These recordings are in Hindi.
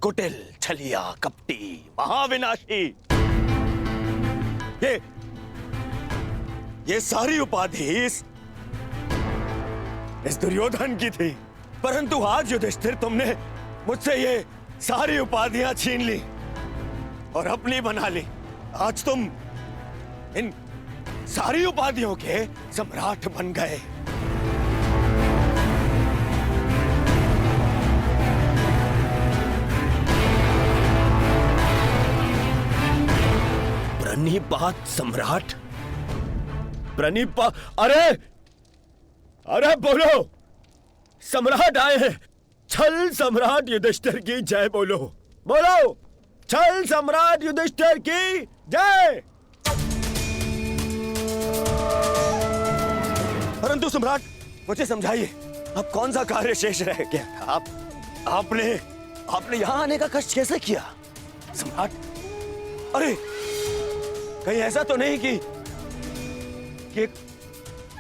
कुटिल, छलिया, कपटी, महाविनाशी, ये सारी उपाधि इस दुर्योधन की थी। परंतु आज युधिष्ठिर तुमने मुझसे ये सारी उपाधियां छीन ली और अपनी बना ली। आज तुम इन सारी उपाधियों के सम्राट बन गए। प्रणिपात सम्राट, अरे अरे बोलो, सम्राट आए हैं। छल सम्राट युधिष्ठिर की जय बोलो, बोलो छल सम्राट युधिष्ठिर की जय। परंतु सम्राट मुझे समझाइए, अब कौन सा कार्य शेष रह गया था? आपने यहां आने का कष्ट कैसे किया सम्राट? अरे कहीं ऐसा तो नहीं कि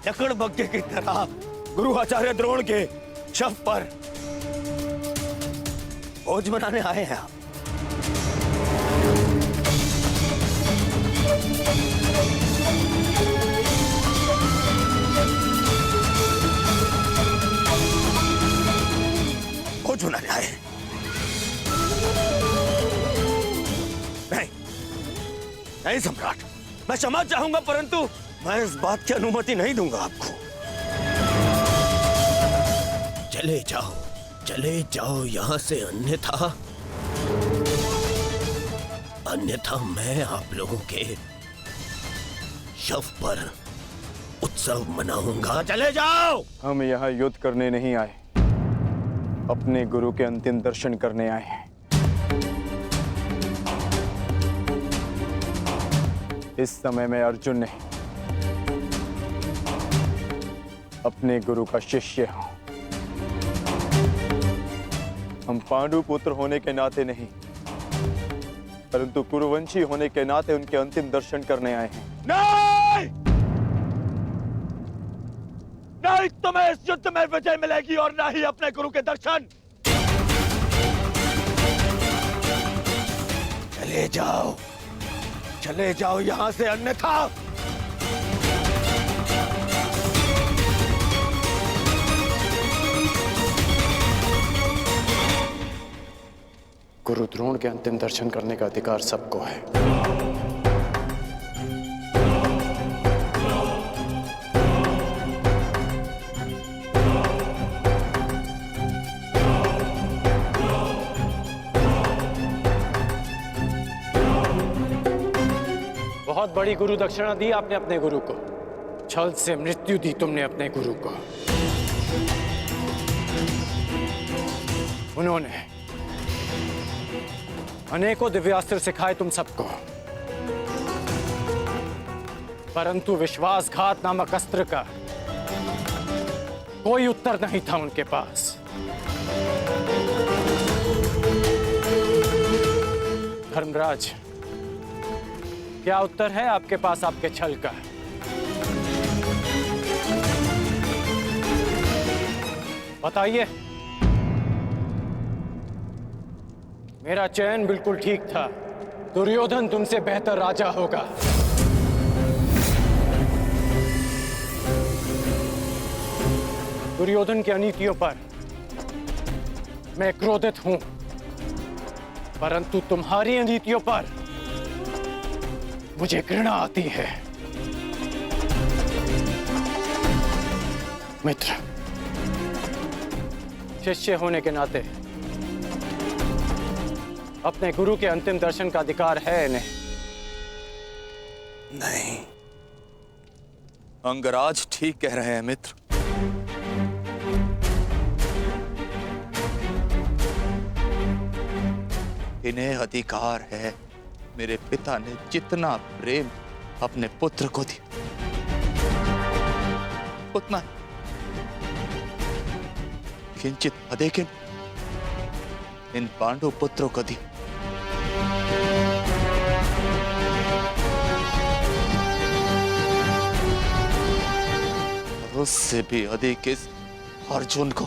लकड़बग्घे की तरह गुरु आचार्य द्रोण के शव पर भोज मनाने आए हैं आप? भोज मनाने आए हैं? नहीं सम्राट, मैं क्षमा चाहूंगा, परंतु मैं इस बात की अनुमति नहीं दूंगा आपको। चले जाओ यहां से, अन्यथा मैं आप लोगों के शव पर उत्सव मनाऊंगा। चले जाओ। हम यहाँ युद्ध करने नहीं आए, अपने गुरु के अंतिम दर्शन करने आए हैं। इस समय मैं अर्जुन नहीं, अपने गुरु का शिष्य हूं। हम पांडु पुत्र होने के नाते नहीं, परंतु कुरुवंशी होने के नाते उनके अंतिम दर्शन करने आए हैं। नहीं, नहीं तुम्हें इस युद्ध में विजय मिलेगी और ना ही अपने गुरु के दर्शन। चले जाओ यहां से, अन्यथा गुरु द्रोण के अंतिम दर्शन करने का अधिकार सबको है। बहुत बड़ी गुरु दक्षिणा दी आपने अपने गुरु को, छल से मृत्यु दी तुमने अपने गुरु को। उन्होंने अनेकों दिव्यास्त्र सिखाए तुम सबको, परंतु विश्वासघात नामक अस्त्र का कोई उत्तर नहीं था उनके पास। धर्मराज, क्या उत्तर है आपके पास आपके छल का? बताइए। मेरा चयन बिल्कुल ठीक था, दुर्योधन तुमसे बेहतर राजा होगा। दुर्योधन की अनीतियों पर मैं क्रोधित हूं, परंतु तुम्हारी अनीतियों पर मुझे घृणा आती है। मित्र, शिष्य होने के नाते अपने गुरु के अंतिम दर्शन का अधिकार है इन्हें? नहीं, अंगराज ठीक कह रहे हैं मित्र। इन्हें अधिकार है। मेरे पिता ने जितना प्रेम अपने पुत्र को दिया, उतना किंचित अधिक इन पांडु पुत्रों को दिया। उससे भी अधिक इस अर्जुन को।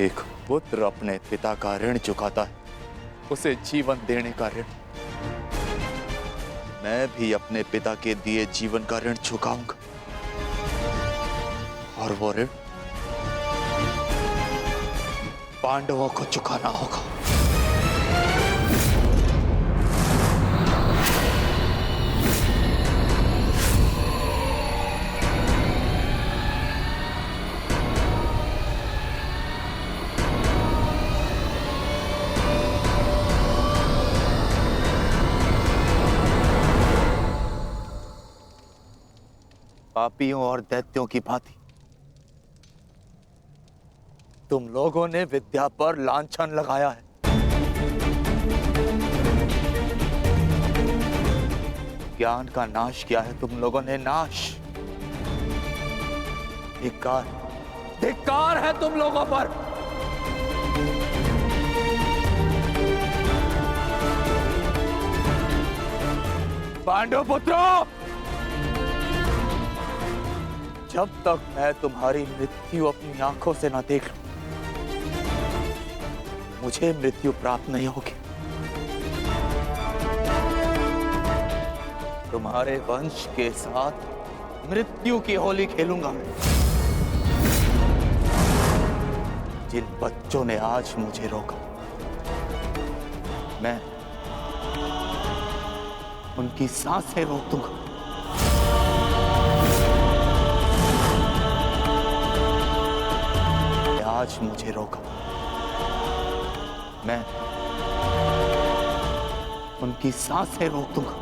एक पुत्र अपने पिता का ऋण चुकाता है, उसे जीवन देने का ऋण, मैं भी अपने पिता के दिए जीवन का ऋण चुकाऊंगा। और वो ऋण पांडवों को चुकाना होगा। पापियों और दैत्यों की भांति तुम लोगों ने विद्या पर लांछन लगाया है। ज्ञान का नाश किया है तुम लोगों ने, नाश। धिक्कार, धिक्कार है तुम लोगों पर। पांडव पुत्रों, जब तक मैं तुम्हारी मृत्यु अपनी आंखों से ना देख लूं, मुझे मृत्यु प्राप्त नहीं होगी। तुम्हारे वंश के साथ मृत्यु की होली खेलूंगा मैं। जिन बच्चों ने आज मुझे रोका, मैं उनकी सांसें रोक दूंगा। आज मुझे रोका, मैं उनकी सांसें रोक दूंगा।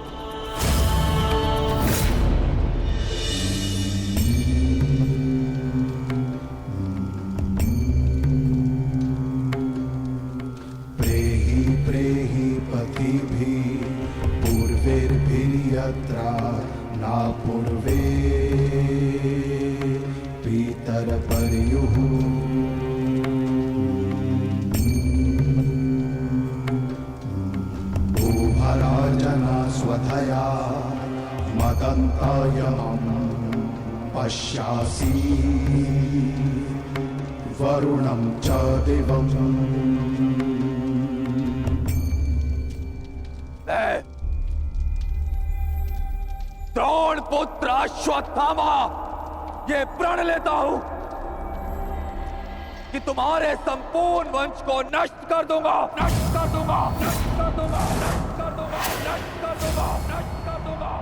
प्रेहि प्रेहि पतिभिः पूर्वैर्भिर्यत्र न पूर्वे पितरपर्युः स्वधया मदन्तयमं पश्यासि वरुणं च दिवम्। द्रोण पुत्र अश्वत्थामा ये प्रण लेता हूं कि तुम्हारे संपूर्ण वंश को नष्ट कर दूंगा, नष्ट कर दूंगा, नष्ट कर दूंगा, नष्ट कर दूंगा, नष्ट कर दूंगा, नष्ट कर दूंगा।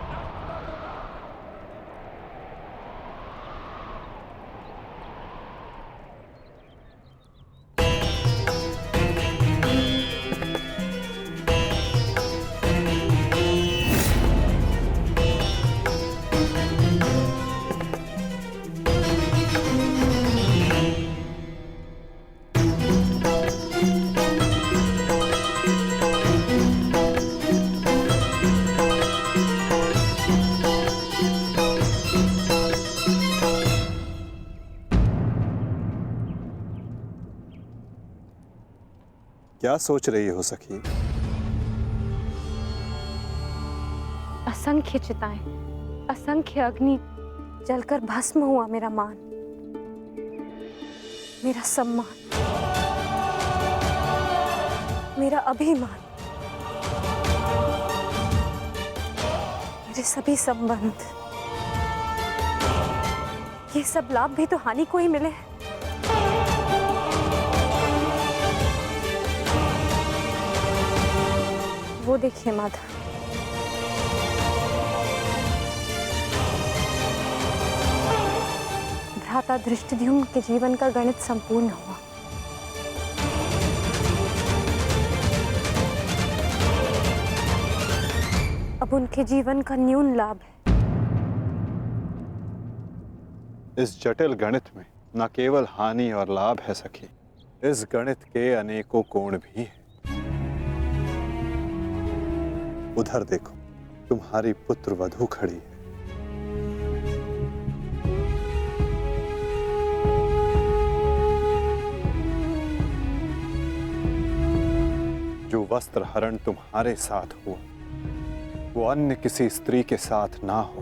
क्या सोच रही हो सखी? असंख्य चिताएं, असंख्य अग्नि जलकर भस्म हुआ मेरा मान, मेरा सम्मान, मेरा अभिमान, मेरे सभी संबंध, ये सब लाभ भी तो हानि को ही मिले। वो देखिए माधव, भ्राता धृष्टद्युम्न के जीवन का गणित संपूर्ण हुआ। अब उनके जीवन का न्यून लाभ है। इस जटिल गणित में न केवल हानि और लाभ है सखी, इस गणित के अनेकों कोण भी हैं। उधर देखो, तुम्हारी पुत्र वधू खड़ी है। जो वस्त्र हरण तुम्हारे साथ हुआ, वो अन्य किसी स्त्री के साथ ना हो,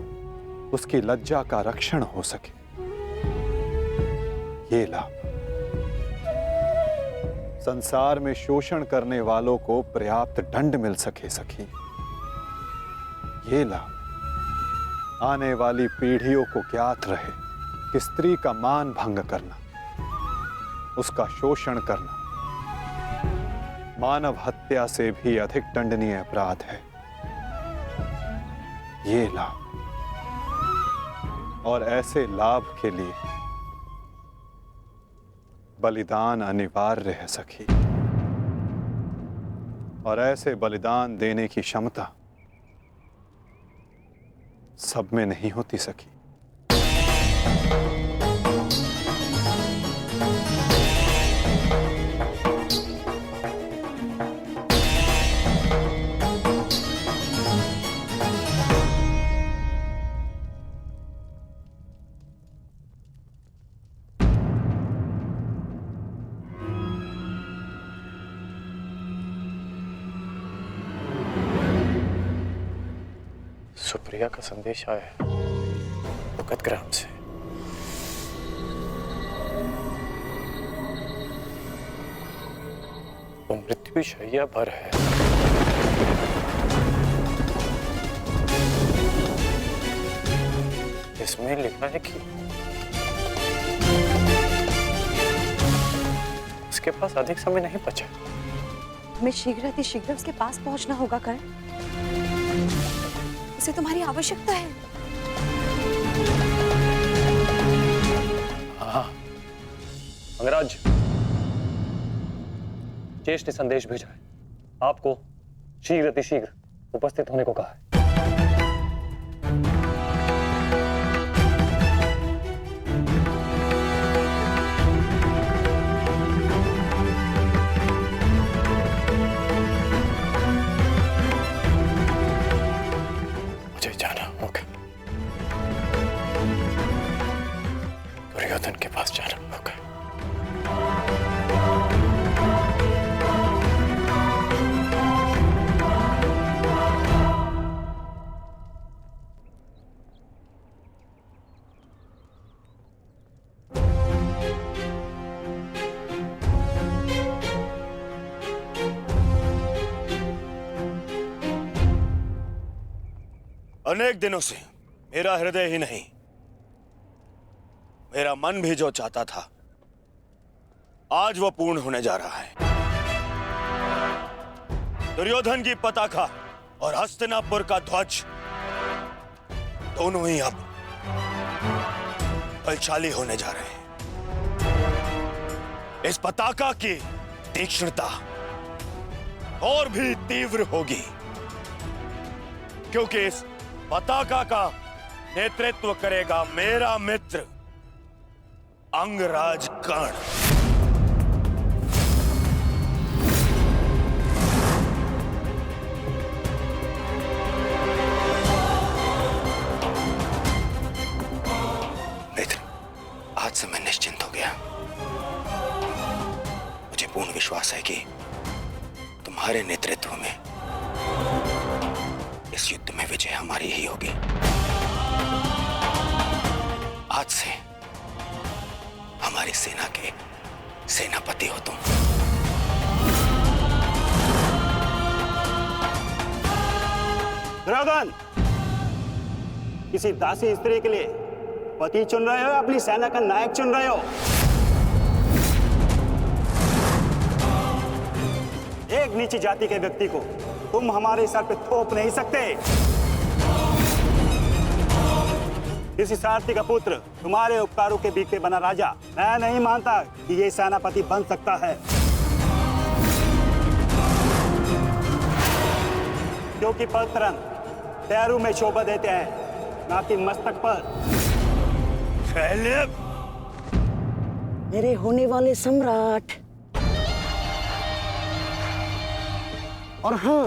उसकी लज्जा का रक्षण हो सके, ये लाभ। संसार में शोषण करने वालों को पर्याप्त दंड मिल सके सखी। ये लाभ आने वाली पीढ़ियों को ज्ञात रहे कि स्त्री का मान भंग करना, उसका शोषण करना मानव हत्या से भी अधिक दंडनीय अपराध है। ये लाभ, और ऐसे लाभ के लिए बलिदान अनिवार्य है सखी। और ऐसे बलिदान देने की क्षमता सब में नहीं होती सखी। सुप्रिया का संदेश आया है भगत ग्राम से। वो मृत्यु शैया पर है। इसमें लिखा है कि उसके पास अधिक समय नहीं बचा। हमें शीघ्र उसके पास पहुंचना होगा कर्ण। उसे तुम्हारी आवश्यकता है। हाँ, अंगराज, ज्येष्ठ ने संदेश भेजा है, आपको शीघ्र उपस्थित होने को कहा है। दुर्योधन के पास जाना होगा। अनेक दिनों से मेरा हृदय ही नहीं, मेरा मन भी जो चाहता था, आज वो पूर्ण होने जा रहा है। दुर्योधन की पताका और हस्तिनापुर का ध्वज दोनों ही अब बलशाली होने जा रहे हैं। इस पताका की तीक्ष्णता और भी तीव्र होगी, क्योंकि इस पताका का नेतृत्व करेगा मेरा मित्र अंगराज कर्ण। मित्र, आज से मैं निश्चिंत हो गया। मुझे पूर्ण विश्वास है कि तुम्हारे नेतृत्व में इस युद्ध में विजय हमारी ही होगी। आज से हमारी सेना के सेनापति हो तुम। दुर्योधन, किसी दासी स्त्री के लिए पति चुन रहे हो या अपनी सेना का नायक चुन रहे हो? एक नीची जाति के व्यक्ति को तुम हमारे सर पे थोप नहीं सकते। किसी सारथी का पुत्र तुम्हारे उपकारों के बीच पे बना राजा मैं नहीं मानता कि ये सेनापति बन सकता है, क्योंकि पलतरन पैरों में शोभा देते हैं, ना कि मस्तक पर। मेरे होने वाले सम्राट, और हाँ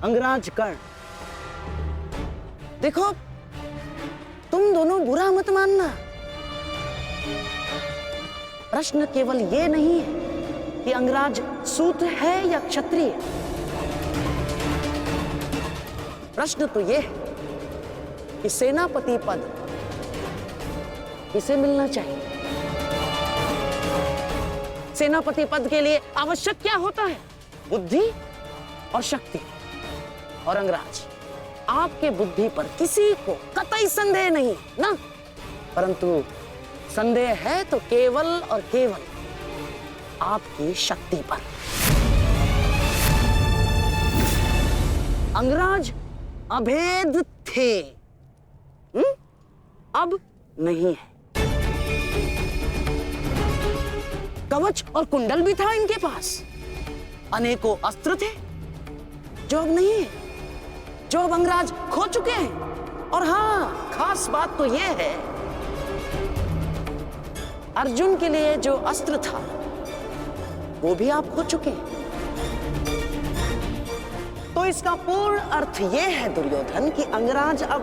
अंगराज कर्ण, देखो तुम दोनों बुरा मत मानना। प्रश्न केवल ये नहीं है कि अंगराज शूद्र है या क्षत्रिय। प्रश्न तो ये है कि सेनापति पद किसे मिलना चाहिए। सेनापति पद के लिए आवश्यक क्या होता है? बुद्धि और शक्ति। और अंगराज, आपके बुद्धि पर किसी को कतई संदेह नहीं ना, परंतु संदेह है तो केवल और केवल आपकी शक्ति पर। अंगराज अभेद थे, अब नहीं है। कवच और कुंडल भी था इनके पास, अनेकों अस्त्र थे जो अब नहीं है, जो अब अंगराज खो चुके हैं। और हाँ, खास बात तो यह है, अर्जुन के लिए जो अस्त्र था वो भी आप खो चुके हैं। तो इसका पूर्ण अर्थ यह है दुर्योधन कि अंगराज अब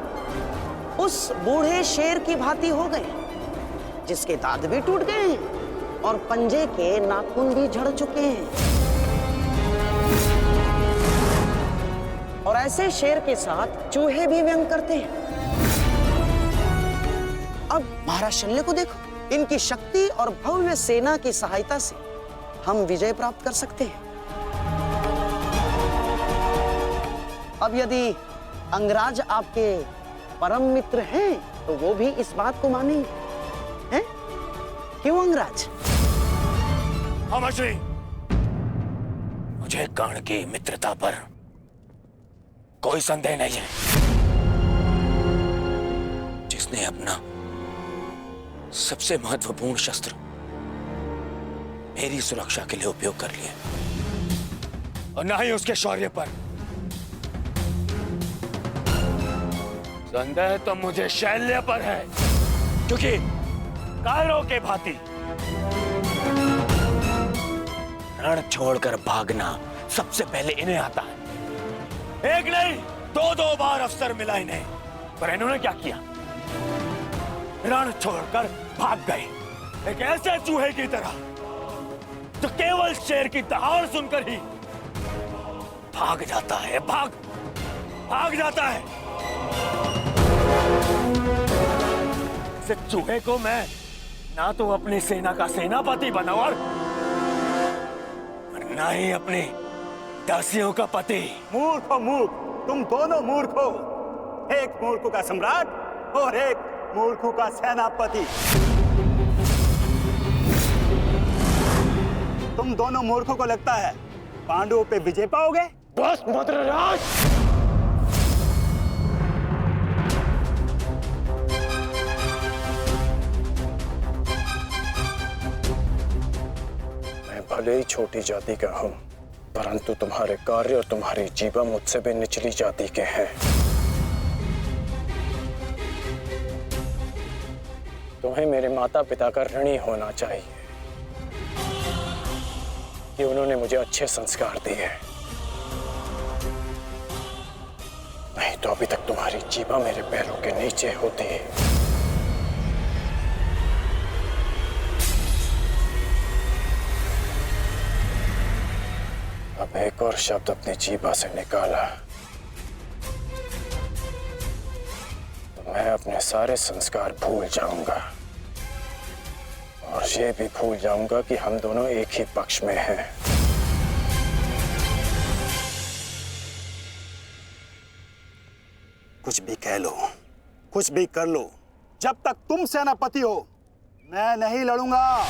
उस बूढ़े शेर की भांति हो गए, जिसके दांत भी टूट गए हैं और पंजे के नाखून भी झड़ चुके हैं। और ऐसे शेर के साथ चूहे भी व्यंग करते हैं। अब महाराज शल्य को देखो, इनकी शक्ति और भव्य सेना की सहायता से हम विजय प्राप्त कर सकते हैं। अब यदि अंगराज आपके परम मित्र हैं तो वो भी इस बात को मानेंगे, हैं? क्यों अंगराज? अमरश्री, मुझे कर्ण की मित्रता पर कोई संदेह नहीं है। जिसने अपना सबसे महत्वपूर्ण शस्त्र मेरी सुरक्षा के लिए उपयोग कर लिया, और ना ही उसके शौर्य पर। संदेह तो मुझे शैल्य पर है, क्योंकि कायरों के भांति रण छोड़कर भागना सबसे पहले इन्हें आता है। एक नहीं, दो बार अवसर मिला इन्हें, पर इन्होंने क्या किया? रण छोड़कर भाग गए, एक ऐसे चूहे की तरह जो केवल शेर की दहाड़ सुनकर ही भाग जाता है, भाग जाता है। इस चूहे को मैं ना तो अपनी सेना का सेनापति बनाऊं और ना ही अपने दासियों का पति। मूर्ख हो मूर्ख, तुम दोनों मूर्ख हो। एक मूर्खों का सम्राट और एक मूर्खों का सेनापति। तुम दोनों मूर्खों को लगता है पांडवों पे विजय पाओगे? बस मद्रराज, मैं भले ही छोटी जाति का हूं, परंतु तुम्हारे कार्य और तुम्हारी जीवा मुझसे भी निचली जाति के हैं। तुम्हें मेरे माता पिता का ऋणी होना चाहिए कि उन्होंने मुझे अच्छे संस्कार दिए, नहीं तो अभी तक तुम्हारी जीवा मेरे पैरों के नीचे होती। अब एक और शब्द अपनी जीभा से निकाला तो मैं अपने सारे संस्कार भूल जाऊंगा, और ये भी भूल जाऊंगा कि हम दोनों एक ही पक्ष में हैं। कुछ भी कह लो, कुछ भी कर लो, जब तक तुम सेनापति हो मैं नहीं लड़ूंगा।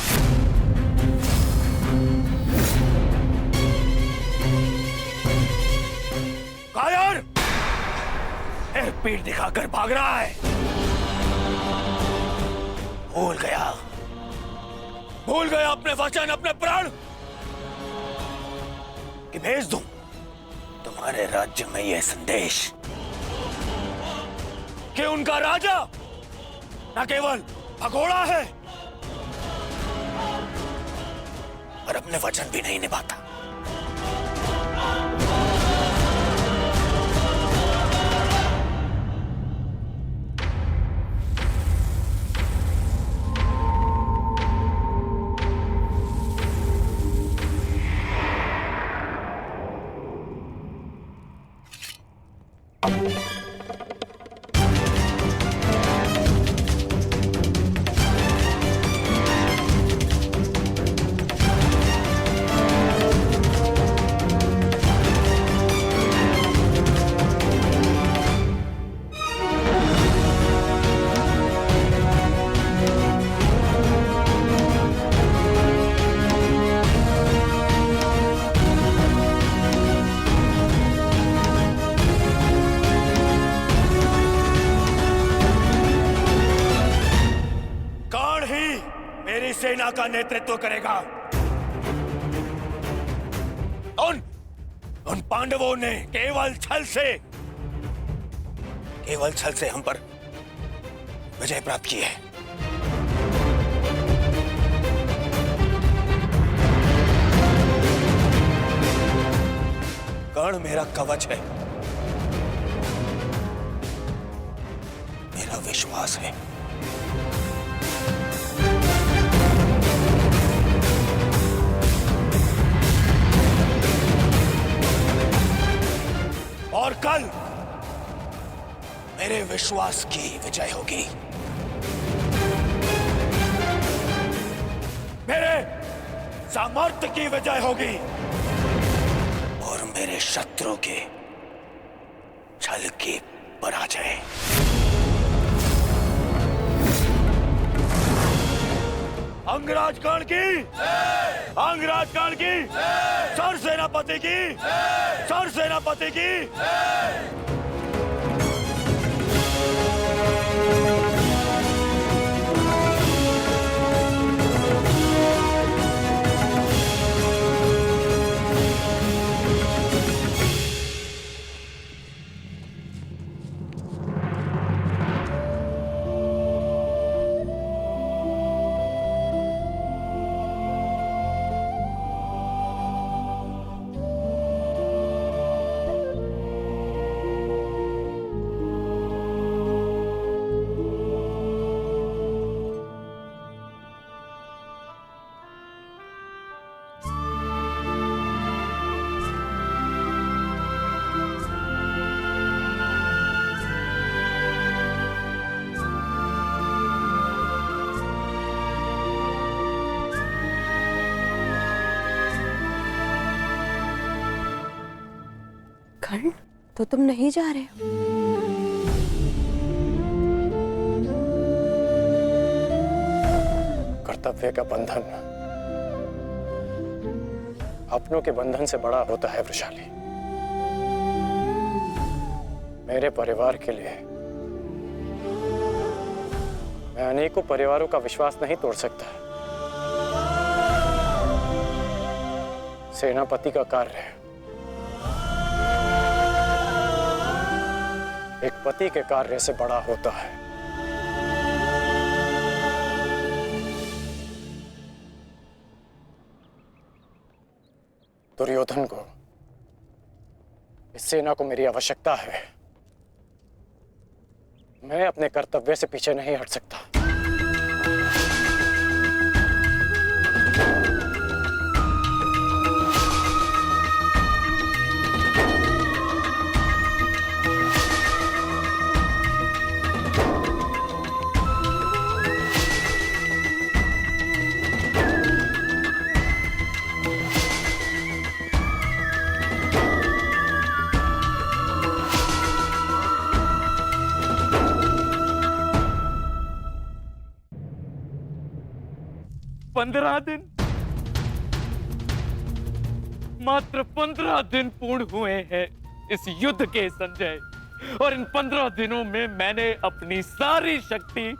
कायर, एक पीठ दिखाकर भाग रहा है। भूल गया अपने वचन, अपने प्राण कि भेज दूं तुम्हारे राज्य में यह संदेश कि उनका राजा न केवल भगोड़ा है और अपने वचन भी नहीं निभाता। सेना का नेतृत्व करेगा। उन पांडवों ने केवल छल से हम पर विजय प्राप्त की है। कर्ण मेरा कवच है, मेरा विश्वास है। और कल मेरे विश्वास की विजय होगी, मेरे सामर्थ्य की विजय होगी और मेरे शत्रु के छल की पराजय। अंगराज कर्ण की, अंगराज कर्ण की, सर सेनापति की, सर सेनापति की। कर्ण, तो तुम नहीं जा रहे हो? कर्तव्य का बंधन अपनों के बंधन से बड़ा होता है वृषाली। मेरे परिवार के लिए मैं अनेकों परिवारों का विश्वास नहीं तोड़ सकता। सेनापति का कार्य एक पति के कार्य से बड़ा होता है। दुर्योधन को, इस सेना को मेरी आवश्यकता है। मैं अपने कर्तव्य से पीछे नहीं हट सकता। मात्र 15 दिन पूर्ण हुए हैं इस युद्ध के संजय, और इन 15 दिनों में मैंने अपनी सारी शक्ति,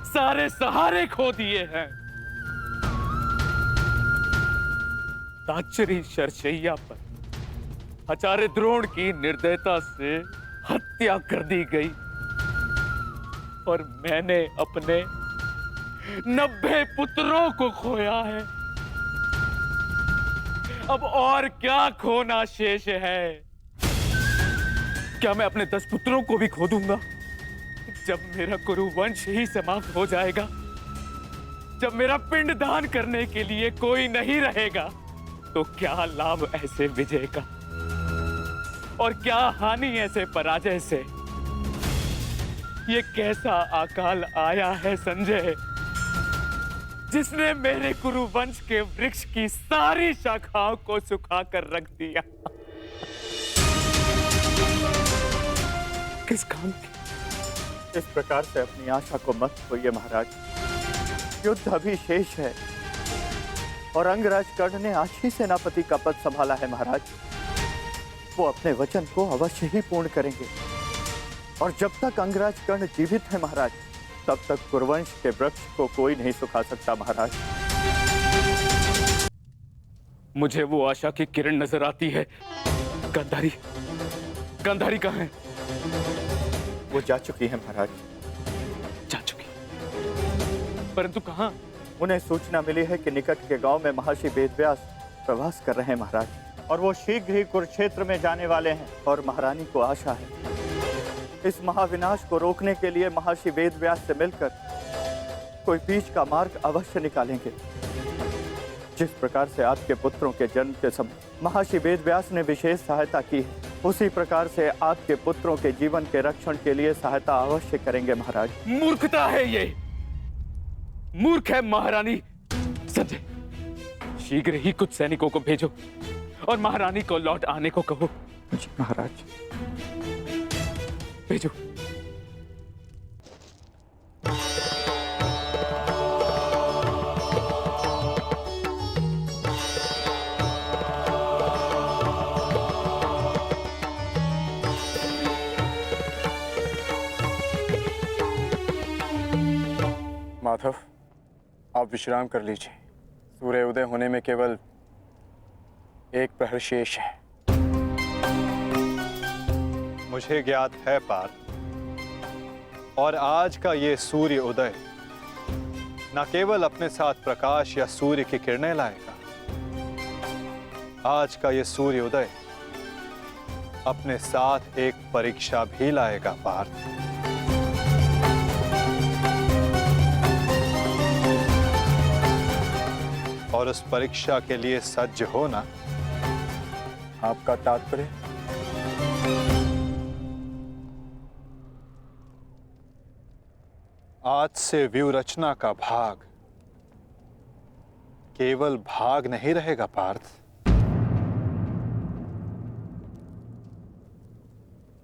सारे सहारे खो दिए हैं। ताचरी शरशैया पर आचार्य द्रोण की निर्दयता से हत्या कर दी गई और मैंने अपने 90 पुत्रों को खोया है। अब और क्या खोना शेष है? क्या मैं अपने 10 पुत्रों को भी खो दूंगा? जब मेरा कुरुवंश ही समाप्त हो जाएगा, जब मेरा पिंड दान करने के लिए कोई नहीं रहेगा, तो क्या लाभ ऐसे विजय का और क्या हानि ऐसे पराजय से? ये कैसा अकाल आया है संजय, जिसने मेरे कुरुवंश के वृक्ष की सारी शाखाओं को सुखाकर रख दिया। किस काम की? इस प्रकार से अपनी आशा को मत खोइए महाराज। युद्ध अभी शेष है और अंगराज कर्ण ने आज ही सेनापति का पद संभाला है महाराज। वो अपने वचन को अवश्य ही पूर्ण करेंगे और जब तक अंगराज कर्ण जीवित है महाराज, तब तक कुरुवंश के वृक्ष को कोई नहीं सुखा सकता महाराज। मुझे वो आशा की किरण नजर आती है। गांधारी, गांधारी कहाँ है? वो जा चुकी है महाराज। जा चुकी, परंतु कहाँ? उन्हें सूचना मिली है कि निकट के गांव में महर्षि वेदव्यास प्रवास कर रहे हैं महाराज, और वो शीघ्र ही कुरुक्षेत्र में जाने वाले हैं। और महारानी को आशा है इस महाविनाश को रोकने के लिए महर्षि वेदव्यास से मिलकर कोई बीच का मार्ग अवश्य निकालेंगे। जिस प्रकार से आपके पुत्रों के जन्म के समय महर्षि वेदव्यास ने विशेष सहायता की है, उसी प्रकार से आपके पुत्रों के जीवन के रक्षण के लिए सहायता अवश्य करेंगे महाराज। मूर्खता है ये, मूर्ख है महारानी। संजय, शीघ्र ही कुछ सैनिकों को भेजो और महारानी को लौट आने को कहो। जी महाराज। भेजो। माधव, आप विश्राम कर लीजिए। सूर्य उदय होने में केवल एक प्रहर शेष है। मुझे ज्ञात है पार्थ, और आज का ये सूर्य उदय न केवल अपने साथ प्रकाश या सूर्य की किरणें लाएगा, आज का ये सूर्य उदय अपने साथ एक परीक्षा भी लाएगा पार्थ। और उस परीक्षा के लिए सज्ज होना। आपका तात्पर्य? आज से व्यूहरचना का भाग केवल भाग नहीं रहेगा पार्थ,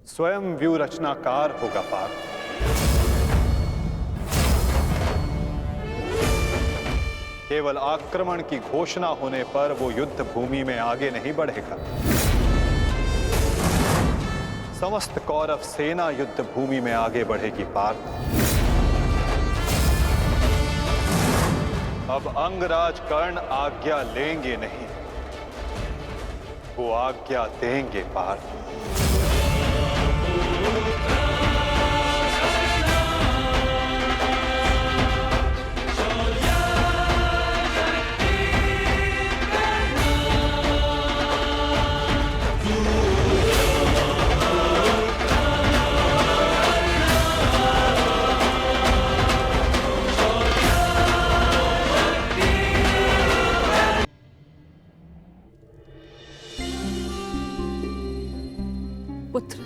स्वयं व्यूहरचनाकार होगा पार्थ। केवल आक्रमण की घोषणा होने पर वो युद्ध भूमि में आगे नहीं बढ़ेगा। समस्त कौरव सेना युद्ध भूमि में आगे बढ़ेगी पार्थ। अब अंगराज कर्ण आज्ञा लेंगे नहीं, वो आज्ञा देंगे पार्थ। पुत्र,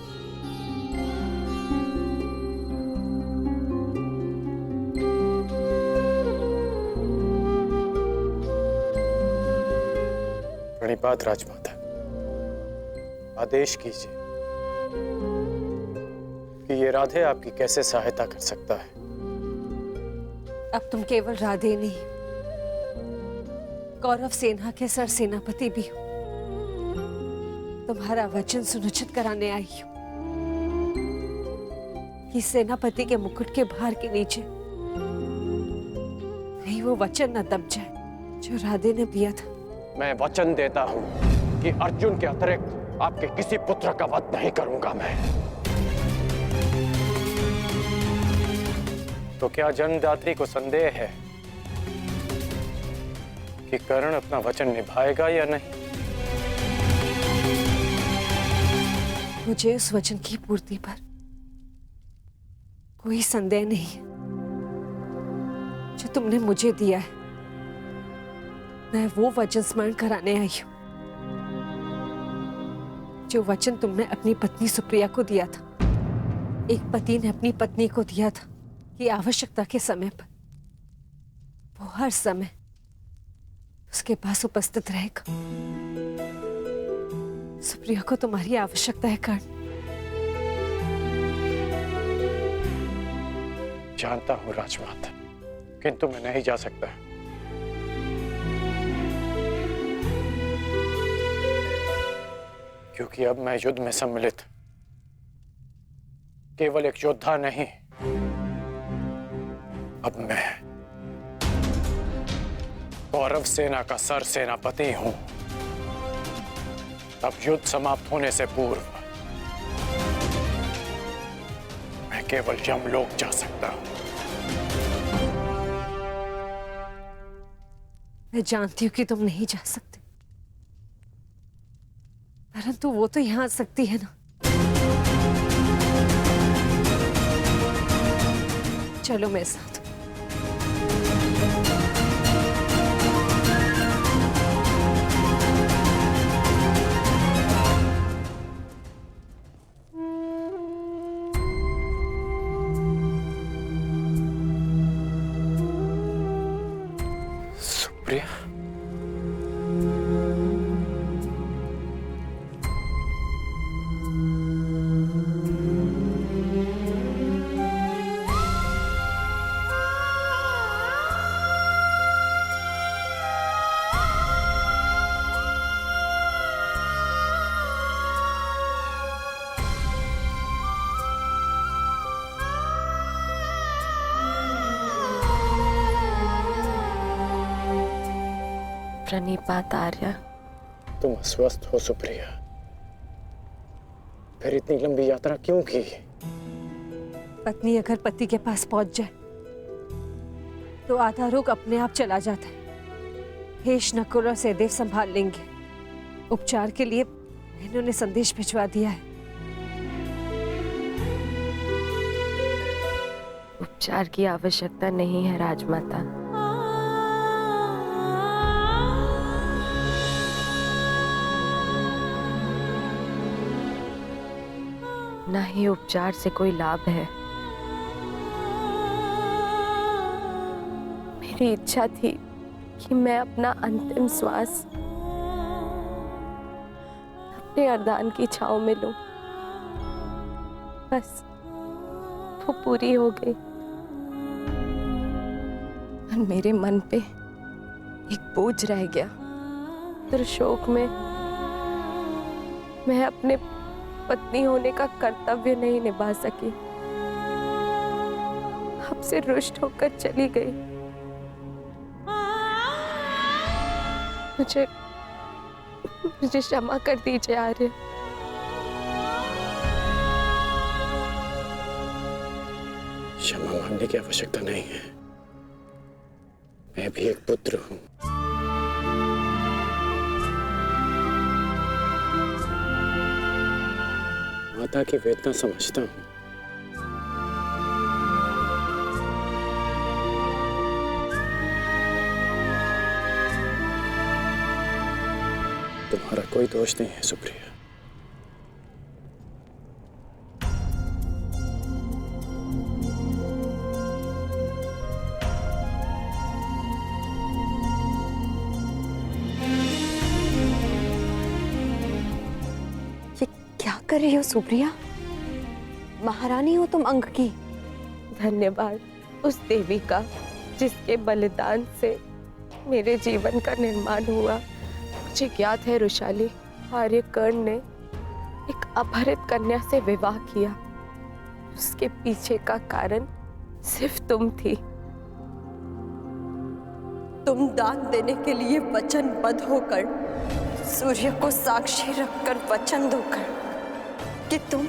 प्रणिपात राजमाता, आदेश कीजिए कि ये राधे आपकी कैसे सहायता कर सकता है। अब तुम केवल राधे नहीं, कौरव सेना के सर सेनापति भी हो। तुम्हारा वचन सुनिश्चित कराने आई हूं कि सेनापति के मुकुट के भार के नीचे कहीं वो वचन न दब जाए जो राधे ने दिया था। मैं वचन देता हूं कि अर्जुन के अतिरिक्त आपके किसी पुत्र का वध नहीं करूंगा मैं। तो क्या जन्मदात्री को संदेह है कि कर्ण अपना वचन निभाएगा या नहीं? मुझे उस वचन की पूर्ति पर कोई संदेह नहीं है जो तुमने मुझे दिया है। मैं वो वचन स्मरण कराने आई हूं जो वचन तुमने अपनी पत्नी सुप्रिया को दिया था। एक पति ने अपनी पत्नी को दिया था कि आवश्यकता के समय पर वो हर समय उसके पास उपस्थित रहेगा। सुप्रिया को तुम्हारी आवश्यकता है कर्ण। जानता हूं राजमाता, किंतु मैं नहीं जा सकता। क्योंकि अब मैं युद्ध में सम्मिलित केवल एक योद्धा नहीं अब मैं कौरव सेना का सर सेनापति हूं। अब युद्ध समाप्त होने से पूर्व मैं केवल यमलोक जा सकता हूं। मैं जानती हूं कि तुम नहीं जा सकते, परंतु वो तो यहां आ सकती है ना। चलो मेरे साथ। सुप्रिया, प्रणिपात आर्या। तुम अस्वस्थ हो सुप्रिया, फिर इतनी लंबी यात्रा क्यों की? पत्नी अगर पति के पास पहुंच जाए तो आधा रोग अपने आप चला जाता है। हेश, नकुल और सहदेव संभाल लेंगे। उपचार के लिए इन्होंने संदेश भिजवा दिया है। उपचार की आवश्यकता नहीं है राजमाता। ना ही उपचार से कोई लाभ है। मेरी इच्छा थी कि मैं अपना अंतिम श्वास अपने अरदान की छांव में लूं। बस वो पूरी हो गई और मेरे मन पे एक बोझ रह गया। दुर्शोक में मैं अपने पत्नी होने का कर्तव्य नहीं निभा सकी, आपसे रुष्ट होकर चली गई। मुझे क्षमा कर दीजिए आर्य। क्षमा मांगने की आवश्यकता नहीं है। मैं भी एक पुत्र हूं। माता की वेदना समझता हूं। तुम्हारा कोई दोष नहीं है सुप्रिया। क्या कर रही हो सुप्रिया? महारानी हो तुम अंग की। धन्यवाद उस देवी का जिसके बलिदान से मेरे जीवन का निर्माण हुआ। मुझे ज्ञात है रुशाली, आर्यकर्ण ने एक अपहरित कन्या से विवाह किया। उसके पीछे का कारण सिर्फ तुम थी। तुम दान देने के लिए वचनबद्ध होकर, सूर्य को साक्षी रखकर वचन दोकर कि तुम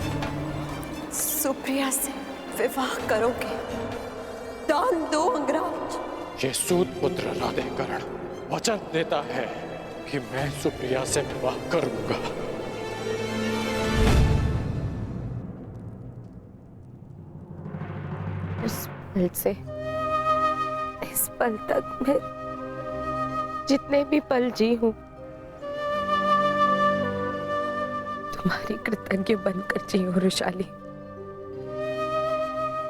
सुप्रिया से विवाह करोगे। दान दो अंगराज। ये सूत पुत्र राधेकर्ण वचन देता है कि मैं सुप्रिया से विवाह करूंगा। उस पल से इस पल तक मैं जितने भी पल जी हूं तुम्हारी कृतज्ञ बनकर जी हूं रुशाली।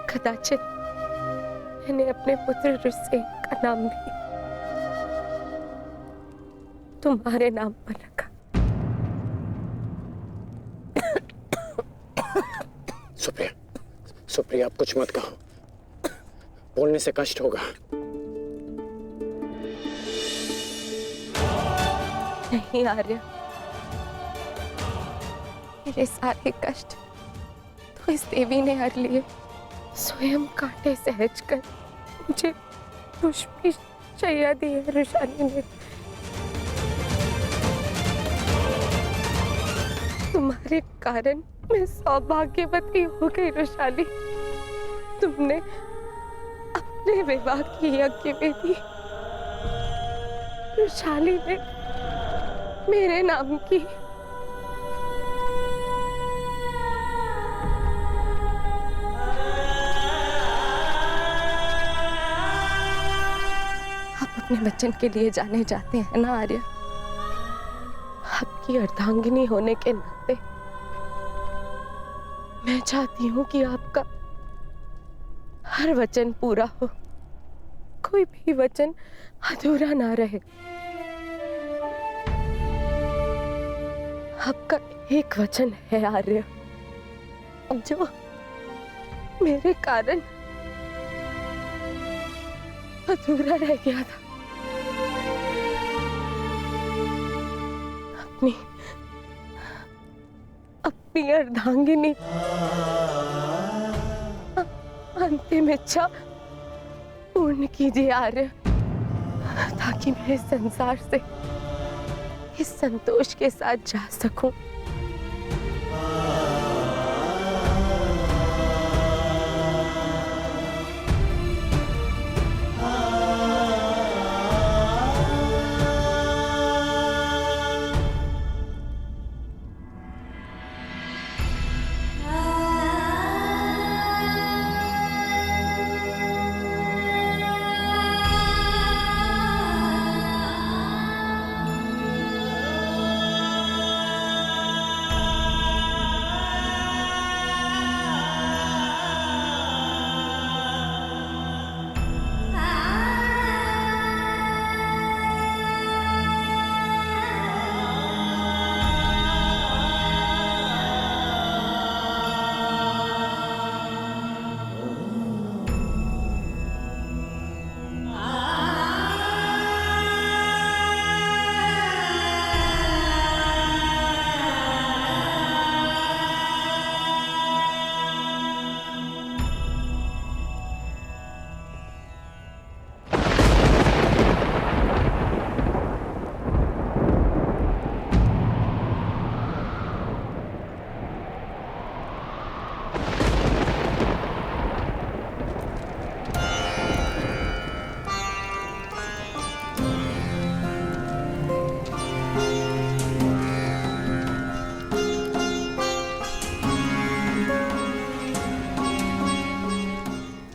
कदाचित मैंने अपने पुत्र रुसेन का नाम भी तुम्हारे नाम पर रखा। सुप्रिया, सुप्रिया आप कुछ मत कहो, बोलने से कष्ट होगा। नहीं आर्य, मेरे सारे कष्ट तो इस देवी ने हर लिए। स्वयं कांटे सहज कर मुझे पुष्पी शैया दी है रुशाली ने। तुम्हारे कारण मैं सौभाग्यवती हो गई रुशाली। तुमने अपने विवाह की यज्ञ वेदी रुशाली ने मेरे नाम की। अपने वचन के लिए जाने जाते हैं ना आर्य। आपकी अर्धांगिनी होने के नाते मैं चाहती हूँ कि आपका हर वचन पूरा हो, कोई भी वचन अधूरा ना रहे। आपका एक वचन है आर्य, जो मेरे कारण अधूरा रह गया था। अपनी अर्धांगिनी अंतिम इच्छा पूर्ण कीजिए आर्य, ताकि मैं इस संसार से इस संतोष के साथ जा सकूं।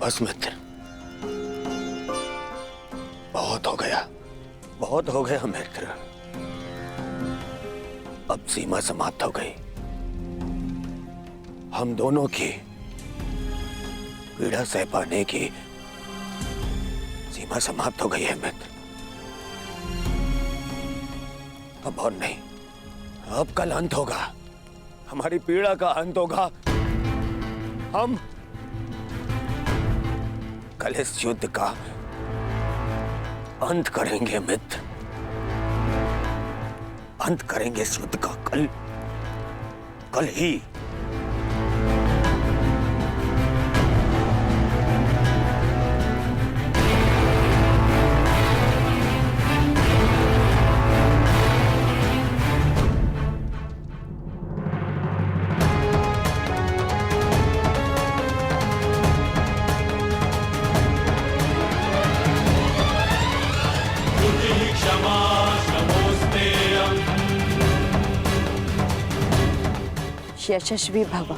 बस मित्र, बहुत हो गया मित्र। अब सीमा समाप्त हो गई। हम दोनों की पीड़ा सह पाने की सीमा समाप्त हो गई है मित्र। अब और नहीं, अब कल अंत होगा, हमारी पीड़ा का अंत होगा। हम कल इस युद्ध का अंत करेंगे मित्र, अंत करेंगे इस युद्ध का कल ही। यशस्वी भव।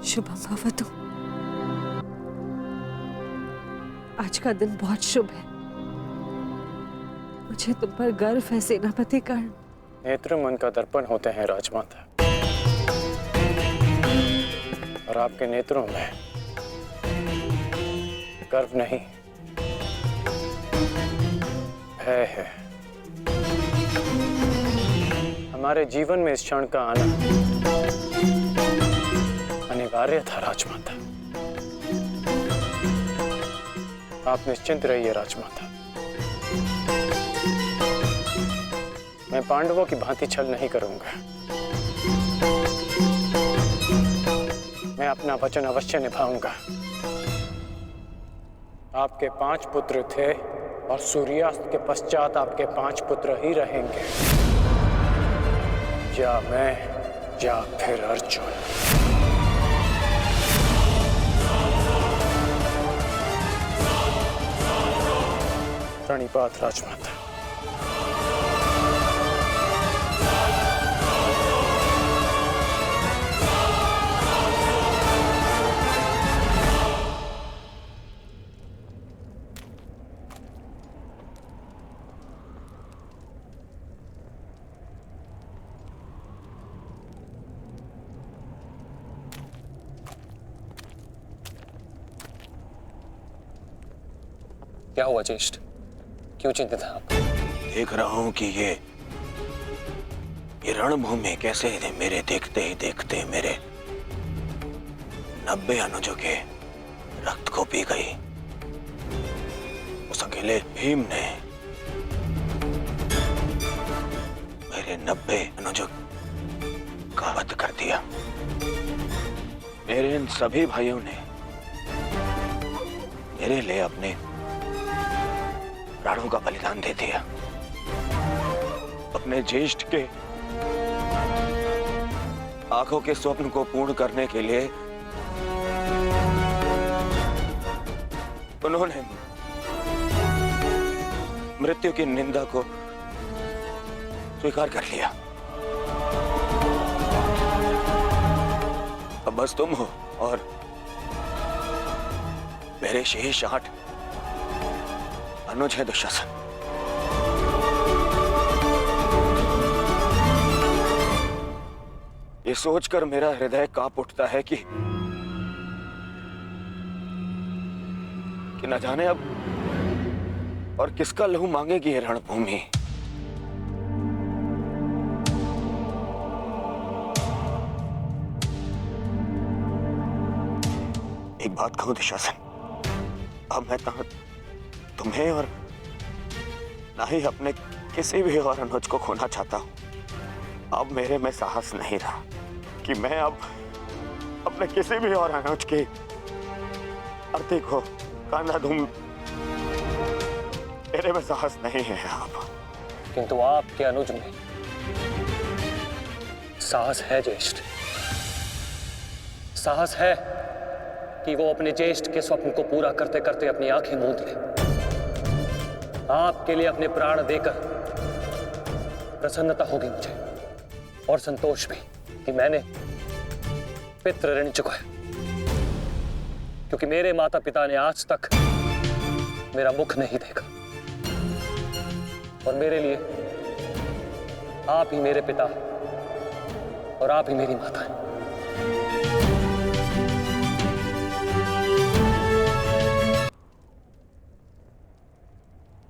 शुभम भवतु। आज का दिन बहुत शुभ है। मुझे तुम पर गर्व है सेनापति कर्ण। नेत्र मन का दर्पण होते हैं राजमाता, और आपके नेत्रों में गर्व नहीं, भय है। हमारे जीवन में इस क्षण का आना अनिवार्य था राजमाता। आप निश्चिंत रहिए राजमाता, मैं पांडवों की भांति छल नहीं करूंगा। मैं अपना वचन अवश्य निभाऊंगा। आपके 5 पुत्र थे और सूर्यास्त के पश्चात आपके 5 पुत्र ही रहेंगे, या मैं या फिर अर्जुन। प्रणिपात राजमाता। क्या हुआ ज्येष्ठ, क्यों चिंतित हैं आप? देख रहा हूं कि ये रणभूमि कैसे मेरे देखते ही देखते मेरे 90 अनुजों के रक्त को पी गई। उस अकेले भीम ने मेरे 90 अनुजों का वध कर दिया। मेरे इन सभी भाइयों ने मेरे लिए अपने प्राणों का बलिदान दे दिया। अपने ज्येष्ठ के आंखों के स्वप्न को पूर्ण करने के लिए उन्होंने मृत्यु की निंदा को स्वीकार कर लिया। अब बस तुम हो और मेरे शेष 8 अनुज है दुशासन। ये सोचकर मेरा हृदय कांप उठता है कि न जाने अब और किसका लहू मांगेगी ये रणभूमि। एक बात कहूं दुशासन, अब मैं तुम्हें और ना ही अपने किसी भी और अनुज को खोना चाहता हूं। अब मेरे में साहस नहीं रहा कि मैं अब अपने किसी भी और अनुज की अर्थी को कांधा दूं। मेरे में साहस नहीं है अब। किंतु आपके अनुज में साहस है ज्येष्ठ। साहस है कि वो अपने ज्येष्ठ के स्वप्न को पूरा करते करते अपनी आंखें मूंद ले। आपके लिए अपने प्राण देकर प्रसन्नता होगी मुझे, और संतोष भी कि मैंने पितृ ऋण चुकाया, क्योंकि मेरे माता पिता ने आज तक मेरा मुख नहीं देखा, और मेरे लिए आप ही मेरे पिता और आप ही मेरी माता हैं।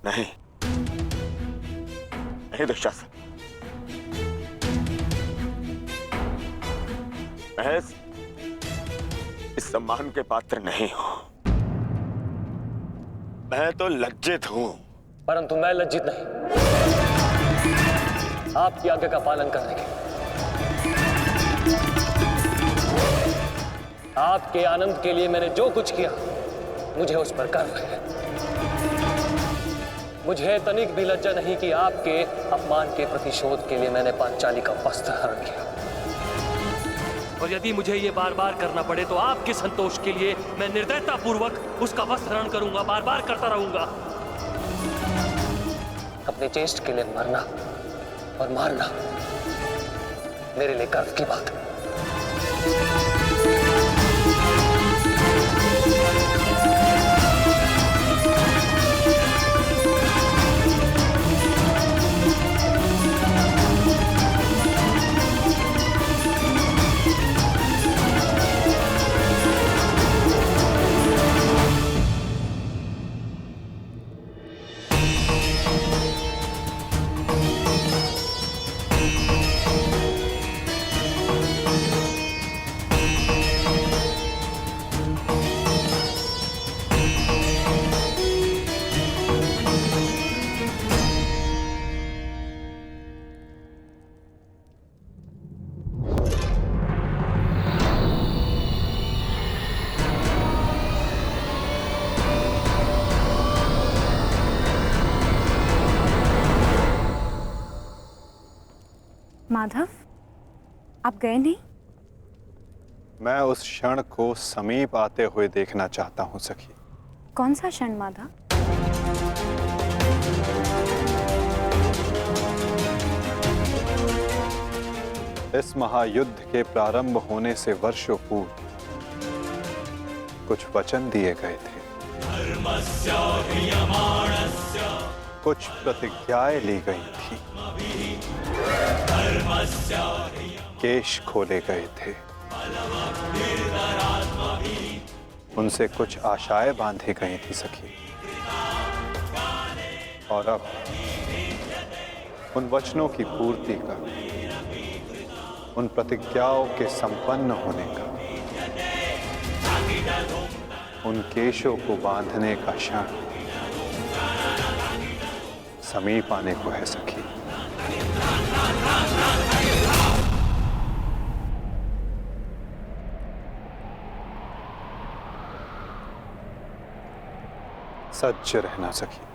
नहीं नहीं दुशासन, मैं इस सम्मान के पात्र नहीं हूं। मैं तो लज्जित हूं। परंतु मैं लज्जित नहीं, आपकी आज्ञा का पालन करने के, आपके आनंद के लिए मैंने जो कुछ किया मुझे उस पर गर्व है। मुझे तनिक भी लज्जा नहीं कि आपके अपमान के प्रतिशोध के लिए मैंने पांचाली का वस्त्र हरण किया, और यदि मुझे ये बार बार करना पड़े तो आपके संतोष के लिए मैं निर्दयता पूर्वक उसका वस्त्र हरण करूंगा, बार बार करता रहूंगा। अपने ज्येष्ठ के लिए मरना और मारना मेरे लिए गर्व की बात है। माधव, आप गए नहीं? मैं उस क्षण को समीप आते हुए देखना चाहता हूं सखी। कौन सा क्षण माधव? इस महायुद्ध के प्रारंभ होने से वर्षों पूर्व कुछ वचन दिए गए थे, कुछ प्रतिज्ञाएं ली गई थी, केश खोले गए थे, उनसे कुछ आशाएं बांधी गई थी सखी। और अब उन वचनों की पूर्ति का, उन प्रतिज्ञाओं के संपन्न होने का, उन केशों को बांधने का क्षण समीप आने को है सखी। सच्च रहना सखी।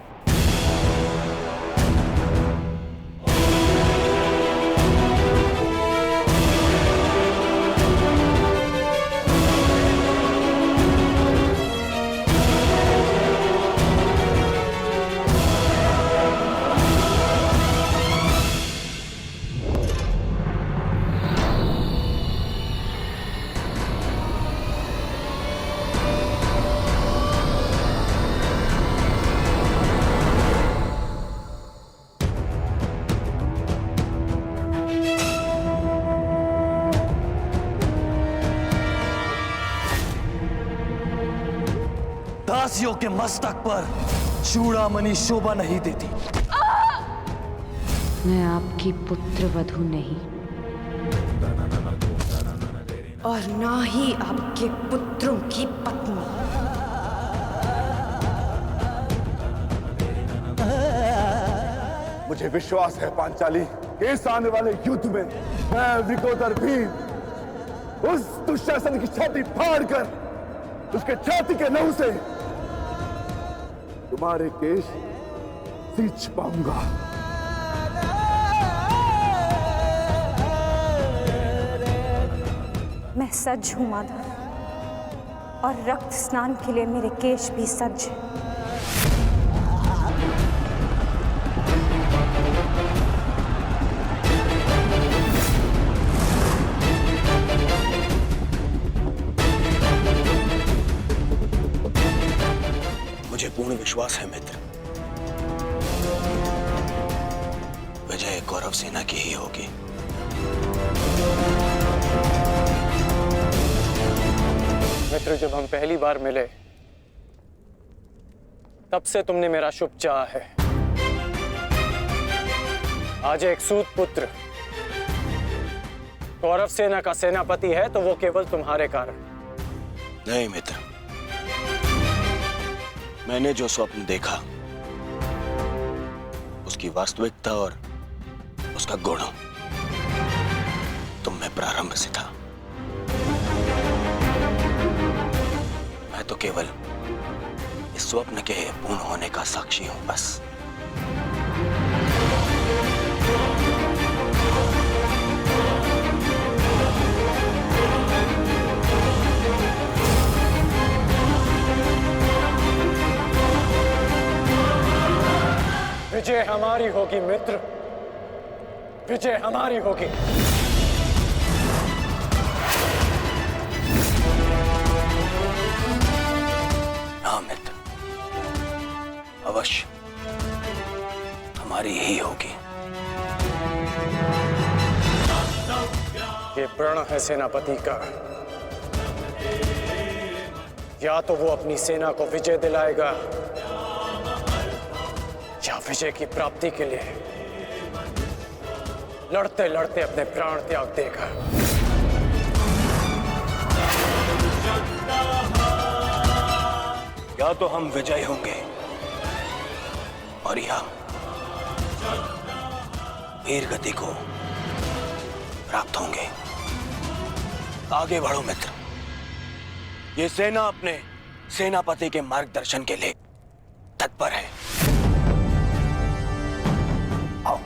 दासियों के मस्तक पर चूड़ामणि शोभा नहीं देती। मैं आपकी पुत्र वधू नहीं, और ना ही आपके पुत्रों की पत्नी। मुझे विश्वास है पांचाली कि इस आने वाले युद्ध में मैं विकोदर भीम उस दुशासन की छाती फाड़कर उसके छाती के लहू से तुम्हारे केश सींच पाऊंगा। मैं सज्ज हूं माधव, और रक्त स्नान के लिए मेरे केश भी सज्ज हैं। मुझे पूर्ण विश्वास है मित्र, विजय कौरव सेना की ही होगी। मित्र, जब हम पहली बार मिले तब से तुमने मेरा शुभ चाहा है। आज एक सूत पुत्र कौरव सेना का सेनापति है तो वो केवल तुम्हारे कारण। नहीं मित्र, मैंने जो स्वप्न देखा उसकी वास्तविकता और उसका गुण तुम में प्रारंभ से था। मैं तो केवल इस स्वप्न के पूर्ण होने का साक्षी हूं बस। विजय हमारी होगी मित्र, विजय हमारी होगी। हाँ मित्र, अवश्य हमारी ही होगी। ये प्रण है सेनापति का, या तो वो अपनी सेना को विजय दिलाएगा या विजय की प्राप्ति के लिए लड़ते लड़ते अपने प्राण त्याग देगा। या तो हम विजय होंगे और या वीर गति को प्राप्त होंगे। आगे बढ़ो मित्र, ये सेना अपने सेनापति के मार्गदर्शन के लिए तत्पर है। आओ।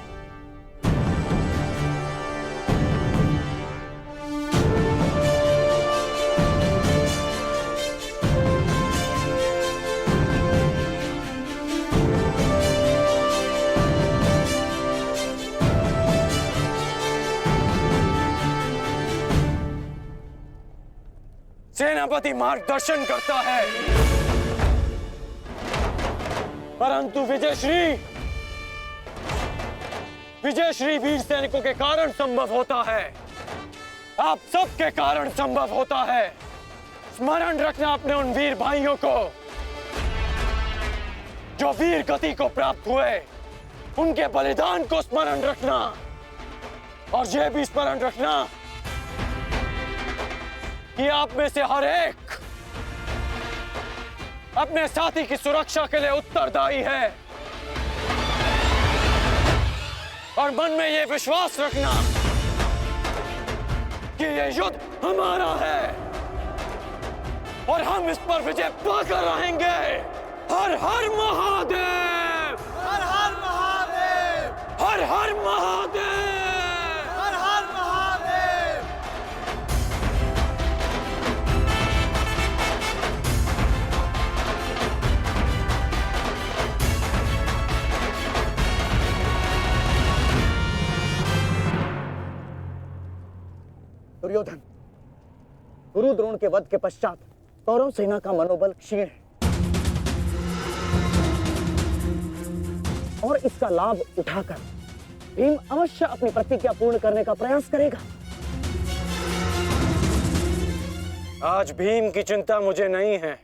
सेनापति मार्गदर्शन करता है, परंतु विजयश्री वीर सैनिकों के कारण संभव होता है। आप सबके कारण संभव होता है। स्मरण रखना अपने उन वीर भाइयों को जो वीर गति को प्राप्त हुए, उनके बलिदान को स्मरण रखना, और यह भी स्मरण रखना कि आप में से हर एक अपने साथी की सुरक्षा के लिए उत्तरदायी है। और मन में यह विश्वास रखना कि यह युद्ध हमारा है और हम इस पर विजय पाकर रहेंगे। हर हर महादेव! हर हर महादेव! हर हर महादेव! हर हर महादेव! दुर्योधन, गुरु द्रोण के वध के पश्चात कौरव सेना का मनोबल क्षीण है और इसका लाभ उठाकर भीम अवश्य अपनी प्रतिज्ञा पूर्ण करने का प्रयास करेगा। आज भीम की चिंता मुझे नहीं है।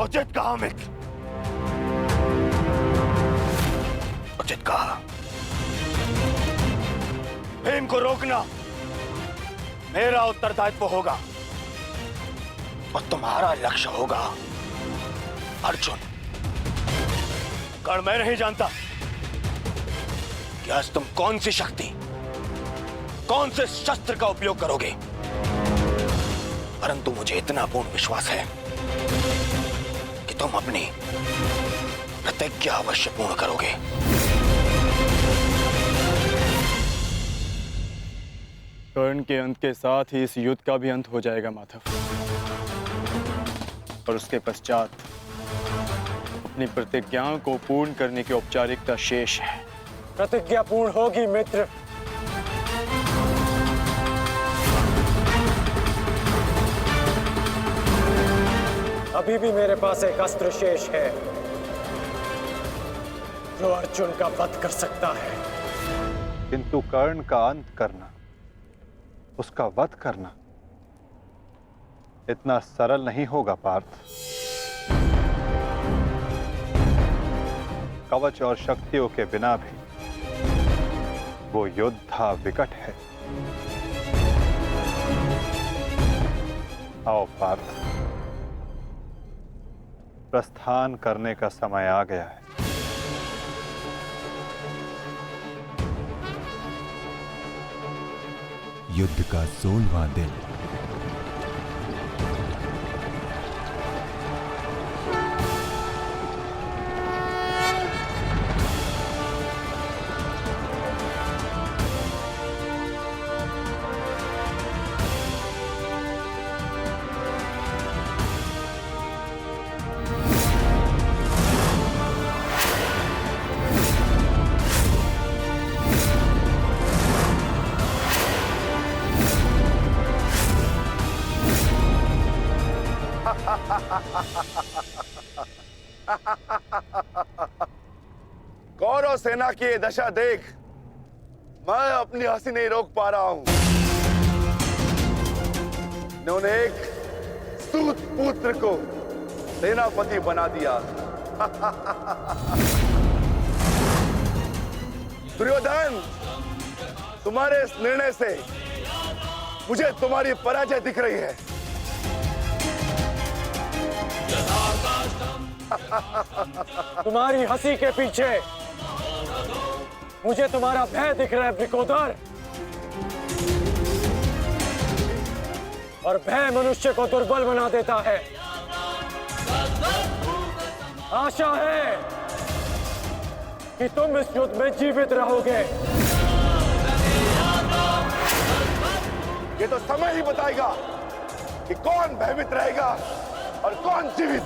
उचित कहा मित्र, उचित कहा। भीम को रोकना मेरा उत्तरदायित्व होगा और तुम्हारा लक्ष्य होगा अर्जुन। कर्ण मैं नहीं जानता कि आज तुम कौन सी शक्ति, कौन से शस्त्र का उपयोग करोगे, परंतु मुझे इतना पूर्ण विश्वास है कि तुम अपनी प्रतिज्ञा अवश्य पूर्ण करोगे। कर्ण के अंत के साथ ही इस युद्ध का भी अंत हो जाएगा माधव, और उसके पश्चात अपनी प्रतिज्ञाओं को पूर्ण करने की औपचारिकता शेष है। प्रतिज्ञा पूर्ण होगी मित्र। अभी भी मेरे पास एक अस्त्र शेष है जो अर्जुन का वध कर सकता है। किंतु कर्ण का अंत करना, उसका वध करना इतना सरल नहीं होगा पार्थ। कवच और शक्तियों के बिना भी वो योद्धा विकट है। आओ पार्थ, प्रस्थान करने का समय आ गया है। युद्ध का 16वां दिन। कौरव सेना की ये दशा देख मैं अपनी हंसी नहीं रोक पा रहा हूं। इन्होंने एक सूत पुत्र को सेनापति बना दिया। दुर्योधन, तुम्हारे इस निर्णय से मुझे तुम्हारी पराजय दिख रही है। तुम्हारी हंसी के पीछे मुझे तुम्हारा भय दिख रहा है वृकोदर, और भय मनुष्य को दुर्बल बना देता है। आशा है कि तुम इस युद्ध में जीवित रहोगे। ये तो समय ही बताएगा कि कौन भयभीत रहेगा और कौन जीवित।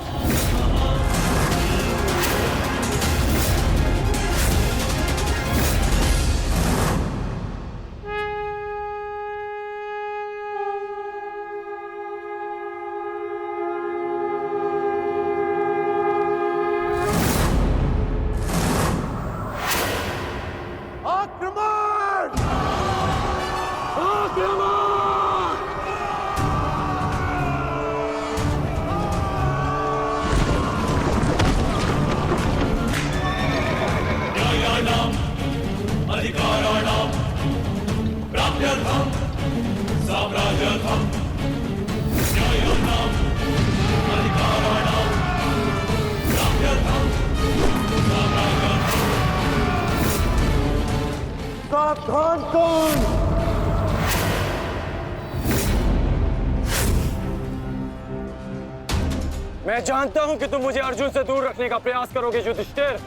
मैं जानता हूं कि तुम मुझे अर्जुन से दूर रखने का प्रयास करोगे युधिष्ठिर,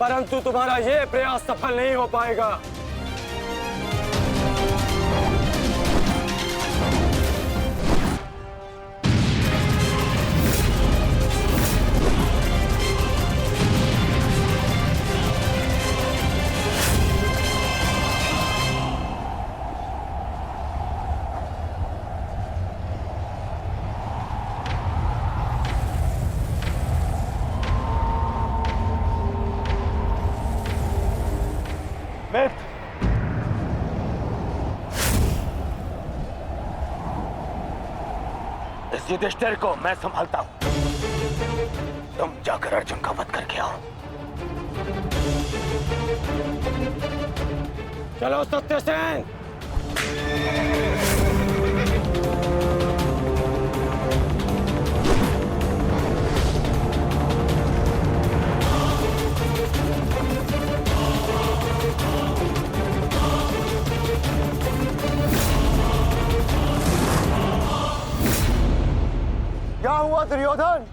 परंतु तुम्हारा यह प्रयास सफल नहीं हो पाएगा। इस युधिष्ठिर को मैं संभालता हूं, तुम जाकर अर्जुन का वध करके आओ। चलो सत्यसेन। क्या हुआ दुर्योधन?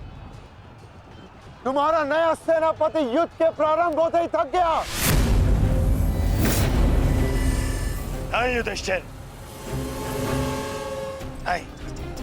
तुम्हारा नया सेनापति युद्ध के प्रारंभ होते ही थक गया। नहीं युधिष्ठिर, नहीं।